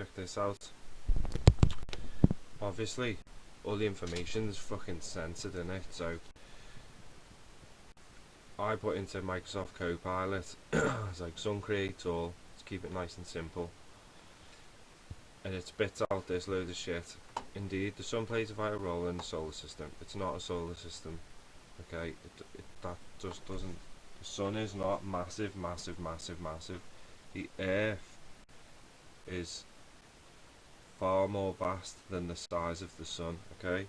check this out. Obviously, all the information is fucking censored in it, so I put into Microsoft Copilot. It's like Sun Create All, to keep it nice and simple, and it spits out this load of shit. Indeed, the sun plays a vital role in the solar system. It's not a solar system, okay? That just doesn't. The sun is not massive, massive, massive, massive. The Earth is far more vast than the size of the sun, okay?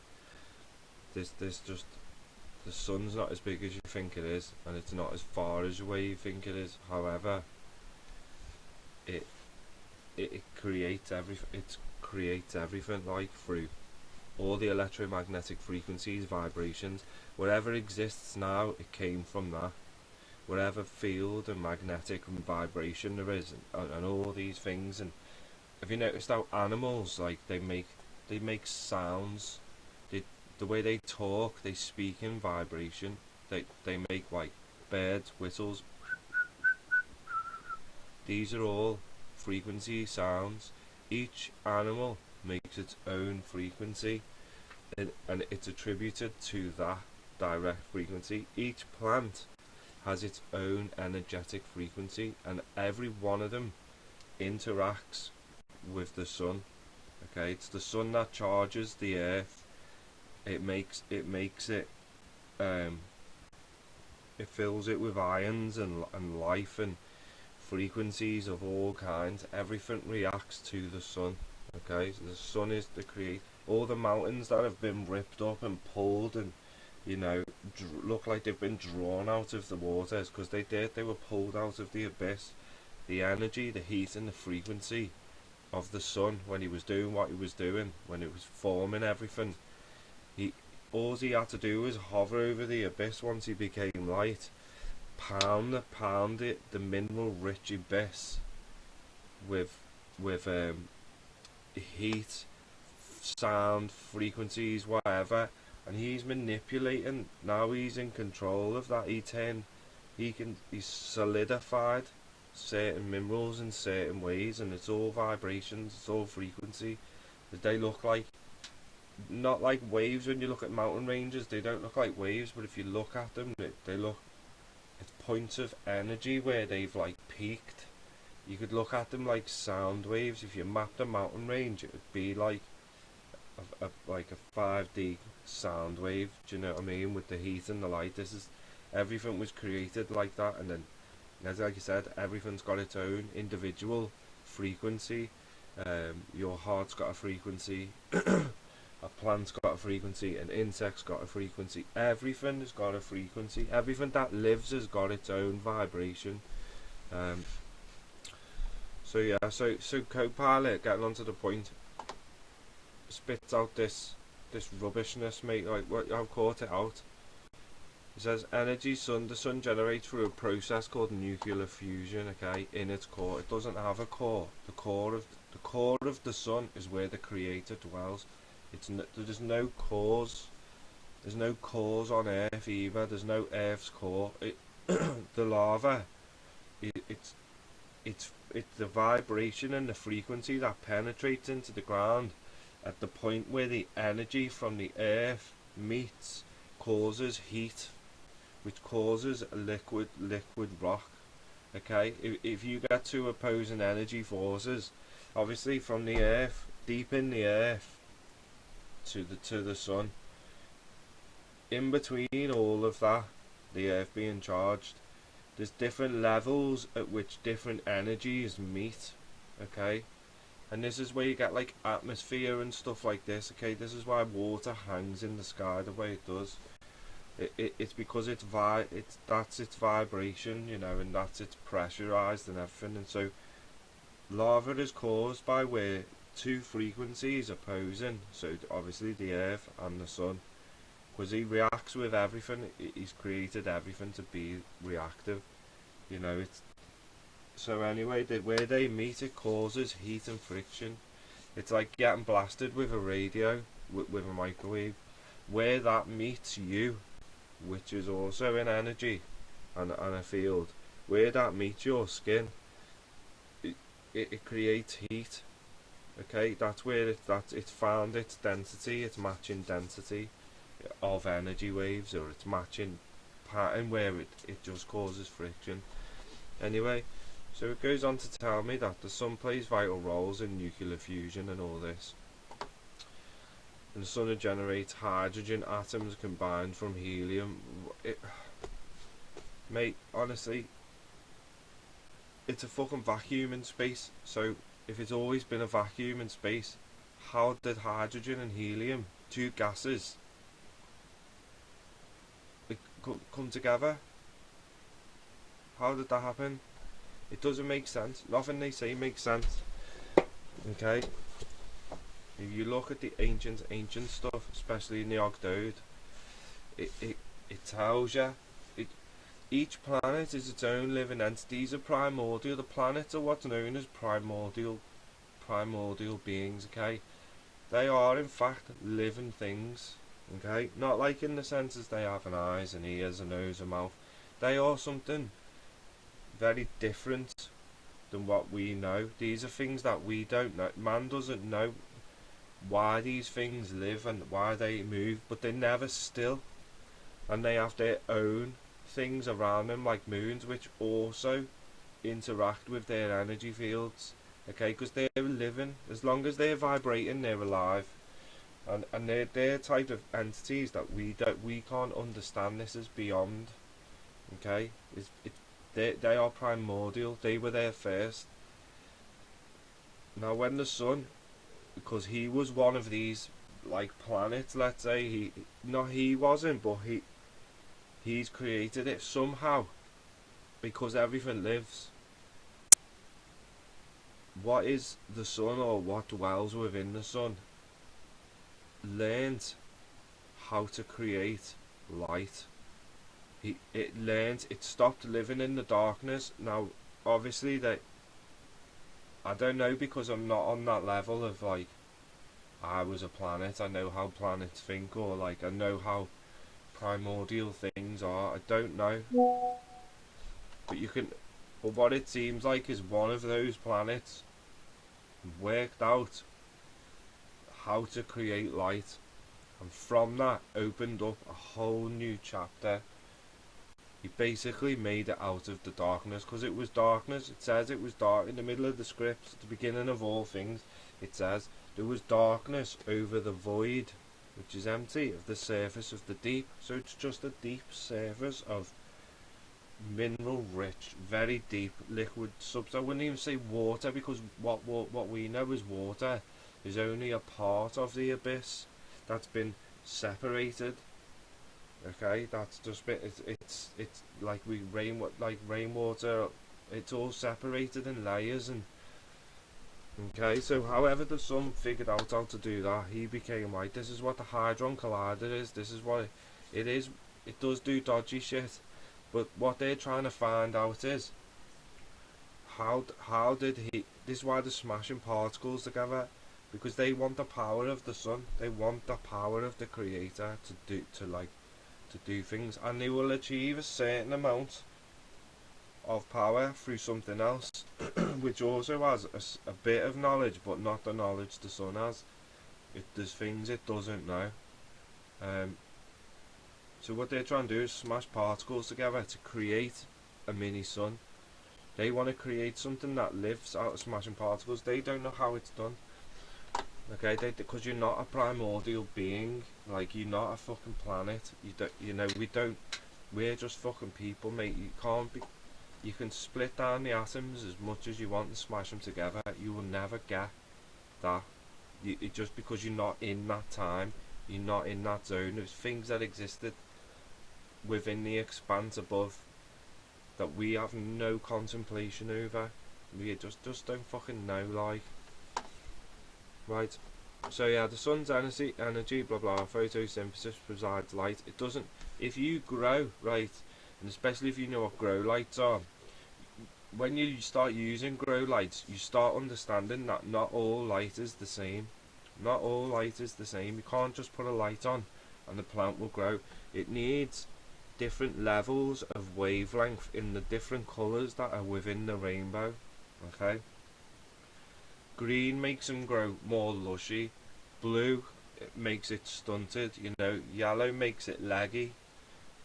There's just, the sun's not as big as you think it is, and it's not as far as where you think it is. However, it creates everything. It creates everything, like through all the electromagnetic frequencies, vibrations. Whatever exists now, it came from that. Whatever field and magnetic and vibration there is, and all these things. And have you noticed how animals, like, they make sounds? The way they talk, they speak in vibration. They make, like, birds whistles. These are all frequency sounds. Each animal makes its own frequency, and it's attributed to that direct frequency. Each plant has its own energetic frequency, and every one of them interacts with the sun. Okay, it's the sun that charges the earth. It makes it it fills it with ions and life and frequencies of all kinds. Everything reacts to the sun. Okay, so the sun is the create. All the mountains that have been ripped up and pulled and, you know, look like they've been drawn out of the waters, because they did. They were pulled out of the abyss. The energy, the heat, and the frequency of the sun, when he was doing what he was doing, when it was forming everything, all he had to do was hover over the abyss. Once he became light, pound it, the mineral rich abyss, with heat, sound, frequencies, whatever, and he's manipulating. Now he's in control of that. He's solidified certain minerals in certain ways, and it's all vibrations, it's all frequency. They look like, not like waves. When you look at mountain ranges, they don't look like waves, but if you look at them, they look, it's points of energy where they've, like, peaked. You could look at them like sound waves. If you mapped a mountain range, it would be like a 5D sound wave. Do you know what I mean? With the heat and the light, everything was created like that. And then, as like I said, everything's got its own individual frequency. Your heart's got a frequency. A plant's got a frequency. An insect's got a frequency. Everything has got a frequency. Everything that lives has got its own vibration. So yeah, so Copilot, getting on to the point, spits out this rubbishness, mate. Like, what, I've caught it out. It says the sun generates through a process called nuclear fusion. Okay, in its core, it doesn't have a core. The core of the sun is where the creator dwells. There's no cores. There's no cores on Earth either. There's no Earth's core. The lava, it's the vibration and the frequency that penetrates into the ground at the point where the energy from the earth meets, causes heat, which causes a liquid rock. Okay, if you get two opposing energy forces, obviously from the earth, deep in the earth, to the sun, in between all of that, the earth being charged, there's different levels at which different energies meet. Okay, and this is where you get, like, atmosphere and stuff like this. Okay, this is why water hangs in the sky the way it does. It's because that's its vibration, you know, and that's its pressurized and everything. And so lava is caused by where two frequencies opposing. So obviously the earth and the sun, because he reacts with everything. He's created everything to be reactive, you know. It's so anyway, where they meet, it causes heat and friction. It's like getting blasted with a radio, with a microwave. Where that meets you, which is also an energy and a field, where that meets your skin, it creates heat. Okay, that's where it's found its density, its matching density of energy waves, or its matching pattern where it just causes friction. Anyway, so it goes on to tell me that the sun plays vital roles in nuclear fusion and all this. And the sun generates hydrogen atoms combined from helium. Mate, honestly, it's a fucking vacuum in space. So if it's always been a vacuum in space, how did hydrogen and helium, two gases, come together? How did that happen? It doesn't make sense. Nothing they say makes sense. Okay? If you look at the ancient stuff, especially in the Ogdode, it tells you each planet is its own living entity. These are primordial. The planets are what's known as primordial beings. Okay, they are in fact living things. Okay, not like in the senses they have an eyes and ears, a nose, a mouth. They are something very different than what we know. These are things that we don't know. Man doesn't know why these things live and why they move, but they're never still, and they have their own things around them like moons which also interact with their energy fields. Okay, because they're living. As long as they're vibrating, they're alive, and they're type of entities that we can't understand. This is beyond. Okay, they are primordial. They were there first. Now when the sun, because he was one of these like planets, let's say, he wasn't, but he's created it somehow, because everything lives. What is the sun, or what dwells within the sun, learned how to create light. It stopped living in the darkness. Now obviously I don't know, because I'm not on that level of like I was a planet, I know how planets think, or like I know how primordial things are. I don't know, but what it seems like is one of those planets worked out how to create light, and from that opened up a whole new chapter. He basically made it out of the darkness, because it was darkness. It says it was dark in the middle of the script, at the beginning of all things. It says there was darkness over the void, which is empty, of the surface of the deep. So it's just a deep surface of mineral rich, very deep liquid substance. I wouldn't even say water, because what we know as water is only a part of the abyss that's been separated. Okay, that's just it's like rainwater. It's all separated in layers. And okay, so however the sun figured out how to do that, he became like, this is what the Hadron Collider is. This is what it is. It does do dodgy shit, but what they're trying to find out is how did he? This is why they're smashing particles together, because they want the power of the sun. They want the power of the Creator to do things, and they will achieve a certain amount of power through something else which also has a bit of knowledge, but not the knowledge the sun has. There's things it doesn't know. So what they're trying to do is smash particles together to create a mini sun. They want to create something that lives out of smashing particles. They don't know how it's done. Okay, because you're not a primordial being, like you're not a fucking planet. We're just fucking people, mate. You can split down the atoms as much as you want and smash them together. You will never get that. Just because you're not in that time, you're not in that zone. There's things that existed within the expanse above that we have no contemplation over. We just don't fucking know, like. Right, so yeah, the sun's energy, blah blah, photosynthesis provides light. It doesn't, if you grow, right, and especially if you know what grow lights are, when you start using grow lights, you start understanding that not all light is the same. Not all light is the same. You can't just put a light on and the plant will grow. It needs different levels of wavelength in the different colours that are within the rainbow. Okay? Green makes them grow more lushy. Blue, it makes it stunted. You know, yellow makes it leggy.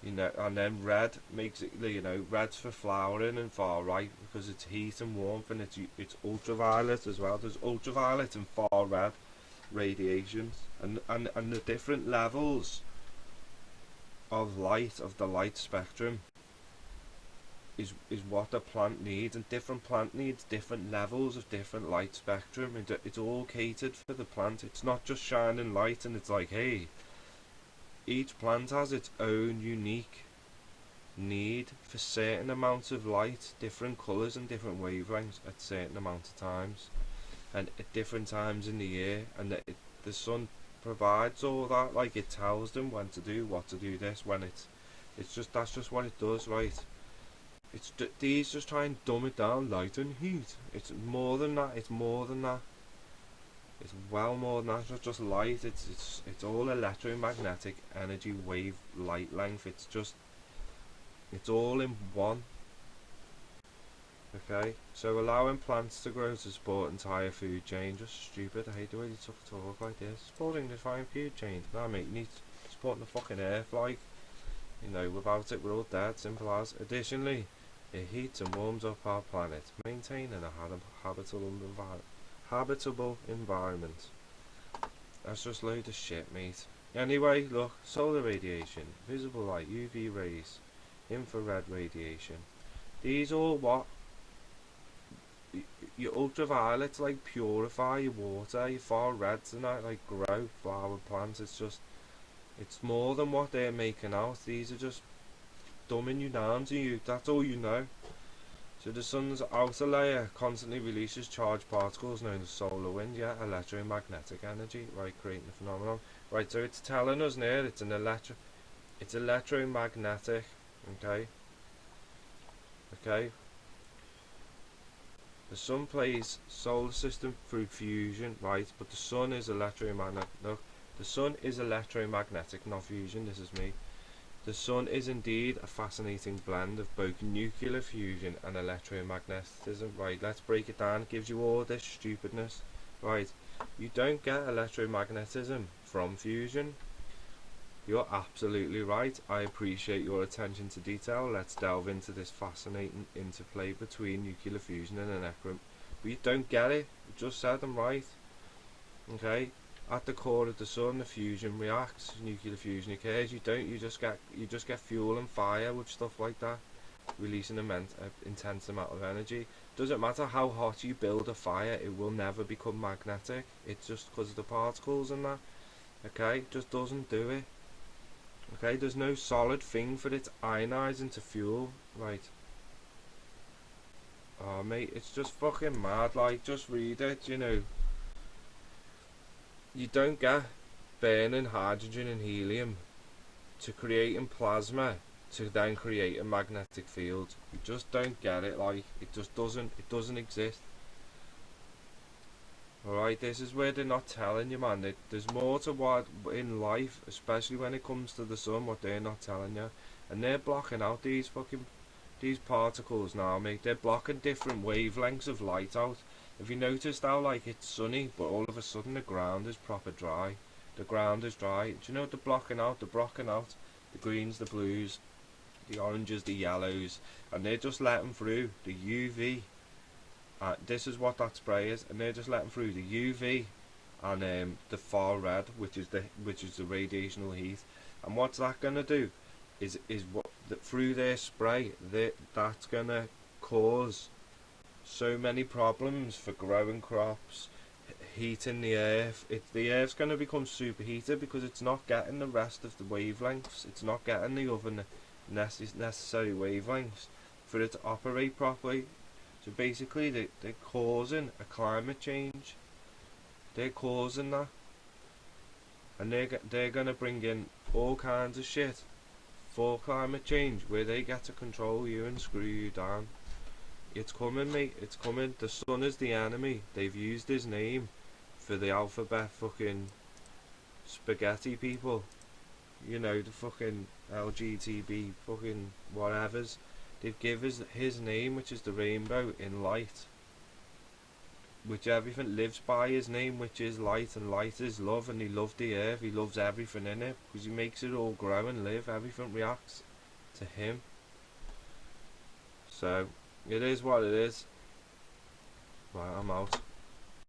You know, and then red makes it, you know, red's for flowering and far right because it's heat and warmth, and it's ultraviolet as well. There's ultraviolet and far red radiations, and the different levels of light, of the light spectrum, is what the plant needs, and different plant needs different levels of different light spectrum, and it's all catered for the plant. It's not just shining light and it's like, hey, each plant has its own unique need for certain amounts of light, different colours and different wavelengths at certain amount of times, and at different times in the year, and the sun provides all that. Like, it tells them when to do what to do this, when it's just, that's just what it does, right? These just try and dumb it down, light and heat. It's more than that. It's more than that. It's well more than that. It's not just light. It's all electromagnetic energy, wave, light length. It's all in one. Okay, so allowing plants to grow to support entire food chain, just stupid. I hate the way they talk like this. Supporting the entire food chain. Nah, mate, you need supporting the fucking earth, like, you know, without it we're all dead, simple as. Additionally, it heats and warms up our planet, maintaining a habitable environment. That's just load of shit, mate. Anyway, look, solar radiation, visible light, UV rays, infrared radiation. These all what? Your ultraviolets like purify your water, your far reds and that like grow flower plants. It's more than what they're making out. These are just dumbing you down to you. That's all you know. So the sun's outer layer constantly releases charged particles known as solar wind, yeah, electromagnetic energy, right, creating the phenomenon. Right, so it's telling us now it's electromagnetic, okay? Okay. The sun plays solar system through fusion, right, but the sun is electromagnetic. No, the sun is electromagnetic, not fusion, this is me. The sun is indeed a fascinating blend of both nuclear fusion and electromagnetism. Right, let's break it down. It gives you all this stupidness. Right, you don't get electromagnetism from fusion. You're absolutely right. I appreciate your attention to detail. Let's delve into this fascinating interplay between nuclear fusion and electron. But you don't get it. You just said I'm right. Okay? At the core of the sun, the fusion reacts, nuclear fusion occurs. You don't. You just get fuel and fire with stuff like that, releasing an intense amount of energy. Doesn't matter how hot you build a fire, it will never become magnetic. It's just because of the particles and that. Okay, it just doesn't do it. Okay, there's no solid thing for it to ionize into fuel. Right. Oh mate, it's just fucking mad. Like, just read it, you know. You don't get burning hydrogen and helium to creating plasma to then create a magnetic field. You just don't get it. Like, it doesn't exist. Alright, this is where they're not telling you, man. There's more to what in life, especially when it comes to the sun, what they're not telling you. And they're blocking out these particles now, mate. They're blocking different wavelengths of light out. Have you noticed how, like, it's sunny, but all of a sudden the ground is proper dry? The ground is dry. Do you know what they're blocking out? They're blocking out the greens, the blues, the oranges, the yellows, and they're just letting through the UV. This is what that spray is, and they're just letting through the UV and the far red, which is the radiational heat. And what's that gonna do? Is what through their spray, that's gonna cause so many problems for growing crops, heating the earth. The earth's going to become superheated because it's not getting the rest of the wavelengths. It's not getting the other necessary wavelengths for it to operate properly. So basically they're causing a climate change. They're causing that, and they're going to bring in all kinds of shit for climate change where they get to control you and screw you down. It's coming, mate. It's coming. The sun is the enemy. They've used his name for the alphabet fucking spaghetti people. You know, the fucking LGTB fucking whatevers. They've given his name, which is the rainbow in light. which everything lives by his name, which is light, and light is love, and he loved the earth, he loves everything in it, because he makes it all grow and live, everything reacts to him. So, it is what it is. Right, I'm out.